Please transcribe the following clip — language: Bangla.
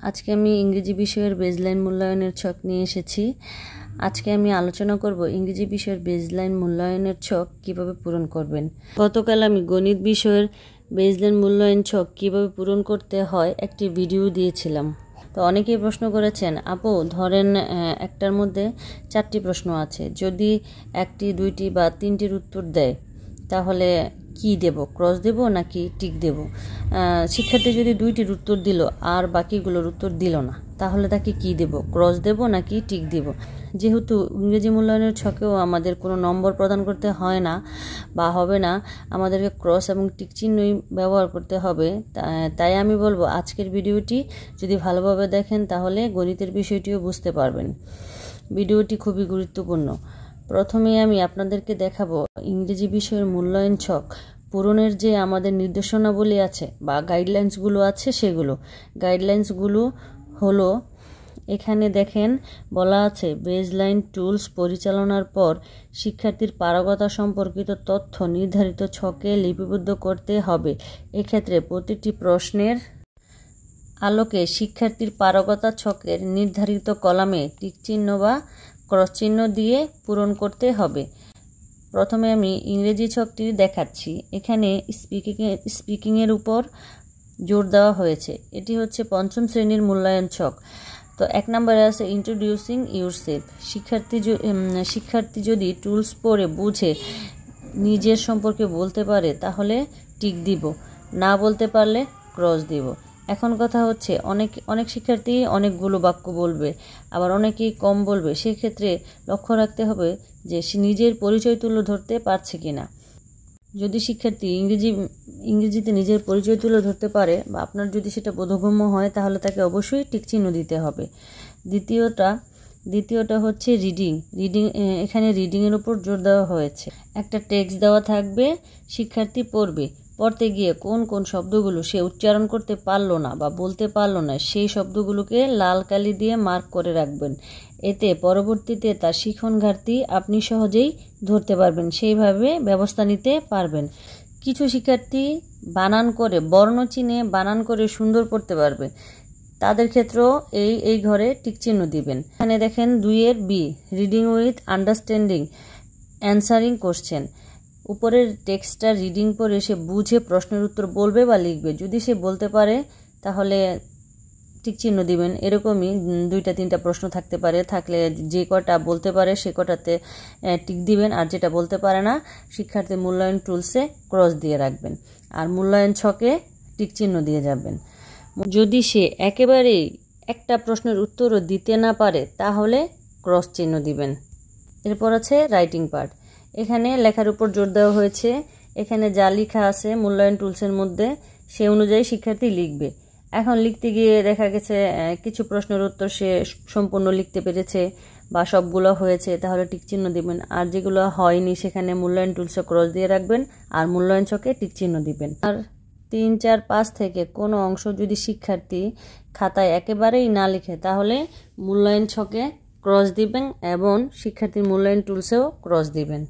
আজকে আমি ইংরেজি বিষয়ের বেজলাইন মূল্যায়নের ছক নিয়ে এসেছি। আজকে আমি আলোচনা করব ইংরেজি বিষয়ের বেজলাইন মূল্যায়নের ছক কিভাবে পূরণ করবেন। গতকাল আমি গণিত বিষয়ের বেজলাইন মূল্যায়ন ছক কিভাবে পূরণ করতে হয় একটি ভিডিও দিয়েছিলাম। তো অনেকেই প্রশ্ন করেছেন, আপু ধরেন একটার মধ্যে 4টি প্রশ্ন আছে, যদি 1টি 2টি বা 3টির উত্তর দেয় তাহলে কি দেব, ক্রস দেব নাকি টিক দেব? শিক্ষার্থী যদি 2টির উত্তর দিল আর বাকিগুলোর উত্তর দিল না, তাহলে তাকে কি দেব, ক্রস দেব নাকি টিক দেব? যেহেতু ইংরেজি মূল্যায়নের ছকেও আমাদের কোনো নম্বর প্রদান করতে হয় না বা হবে না, আমাদেরকে ক্রস এবং টিক চিহ্নই ব্যবহার করতে হবে। তাই আমি বলবো আজকের ভিডিওটি যদি ভালোভাবে দেখেন তাহলে গণিতের বিষয়টিও বুঝতে পারবেন। ভিডিওটি খুবই গুরুত্বপূর্ণ। প্রথমে আমি আপনাদেরকে দেখাবো ইংরেজি বিষয়ের মূল্যায়ন ছক পূরণের যে আমাদের নির্দেশনাবলী আছে বা গাইডলাইন্সগুলো আছে, সেগুলো গাইডলাইন্সগুলো হলো, এখানে দেখেন বলা আছে বেজলাইন টুলস পরিচালনার পর শিক্ষার্থীর পারগতা সম্পর্কিত তথ্য নির্ধারিত ছকে লিপিবদ্ধ করতে হবে। এক্ষেত্রে প্রতিটি প্রশ্নের আলোকে শিক্ষার্থীর পারগতা ছকের নির্ধারিত কলামে টিক চিহ্ন বা ক্রস চিহ্ন দিয়ে পূরণ করতে হবে। প্রথমে আমি ইংরেজি ছকটি দেখাচ্ছি। এখানে স্পিকিংয়ের উপর জোর দেওয়া হয়েছে। এটি হচ্ছে 5ম শ্রেণীর মূল্যায়ন ছক। তো 1 নম্বরে আছে ইন্ট্রোডিউসিং ইউরসেলফ। শিক্ষার্থী যদি টুলস পড়ে বুঝে নিজের সম্পর্কে বলতে পারে তাহলে টিক দিব, না বলতে পারলে ক্রস দিব। এখন কথা হচ্ছে অনেক শিক্ষার্থী অনেকগুলো বাক্য বলবে, আবার অনেকেই কম বলবে। সেক্ষেত্রে লক্ষ্য রাখতে হবে যে সে নিজের পরিচয় তুলে ধরতে পারছে কিনা। যদি শিক্ষার্থী ইংরেজিতে নিজের পরিচয় তুলে ধরতে পারে বা আপনার যদি সেটা বোধগম্য হয় তাহলে তাকে অবশ্যই টিক চিহ্ন দিতে হবে। দ্বিতীয়টা হচ্ছে রিডিং। এখানে রিডিংয়ের উপর জোর দেওয়া হয়েছে। একটা টেক্সট দেওয়া থাকবে, শিক্ষার্থী পড়তে গিয়ে কোন কোন শব্দগুলো সে উচ্চারণ করতে পারলো না বা বলতে পারলো না, সেই শব্দগুলোকে লাল কালি দিয়ে মার্ক করে রাখবেন। এতে পরবর্তীতে তার শিখন ঘাটতি আপনি সহজেই ধরতে পারবেন, সেইভাবে ব্যবস্থা নিতে পারবেন। কিছু শিক্ষার্থী বানান করে, বর্ণ চিহ্নে বানান করে সুন্দর পড়তে পারবে, তাদের ক্ষেত্রেও এই ঘরে টিক চিহ্ন দিবেন। এখানে দেখেন 2-এর B, reading with understanding answering question. উপরের টেক্সটটা রিডিং পড়ে সে বুঝে প্রশ্নের উত্তর বলবে বা লিখবে। যদি সে বলতে পারে তাহলে টিক চিহ্ন দিবেন। এরকমই 2টা 3টা প্রশ্ন থাকতে পারে, থাকলে যে কটা বলতে পারে সে কটাতে টিক দিবেন, আর যেটা বলতে পারে না শিক্ষার্থী মূল্যায়ন টুলসে ক্রস দিয়ে রাখবেন, আর মূল্যায়ন ছকে টিক চিহ্ন দিয়ে যাবেন। যদি সে একেবারেই একটা প্রশ্নের উত্তরও দিতে না পারে তাহলে ক্রস চিহ্ন দিবেন। এরপর আছে রাইটিং পার্ট। এখানে লেখার উপর জোর দেওয়া হয়েছে। এখানে যা লেখা আছে মূল্যায়ন টুলসের মধ্যে সে অনুযায়ী শিক্ষার্থী লিখবে। এখন লিখতে গিয়ে দেখা গেছে কিছু প্রশ্নের উত্তর সে সম্পূর্ণ লিখতে পেরেছে বা সবগুলো হয়েছে, তাহলে টিক চিহ্ন দিবেন। আর যেগুলো হয়নি সেখানে মূল্যায়ন টুলসে ক্রস দিয়ে রাখবেন আর মূল্যায়ন ছকে টিক চিহ্ন দিবেন। আর 3, 4, 5 থেকে কোনো অংশ যদি শিক্ষার্থী খাতায় একেবারেই না লিখে তাহলে মূল্যায়ন ছকে ক্রস দিবেন এবং শিক্ষার্থীর মূল্যায়ন টুলসেও ক্রস দিবেন।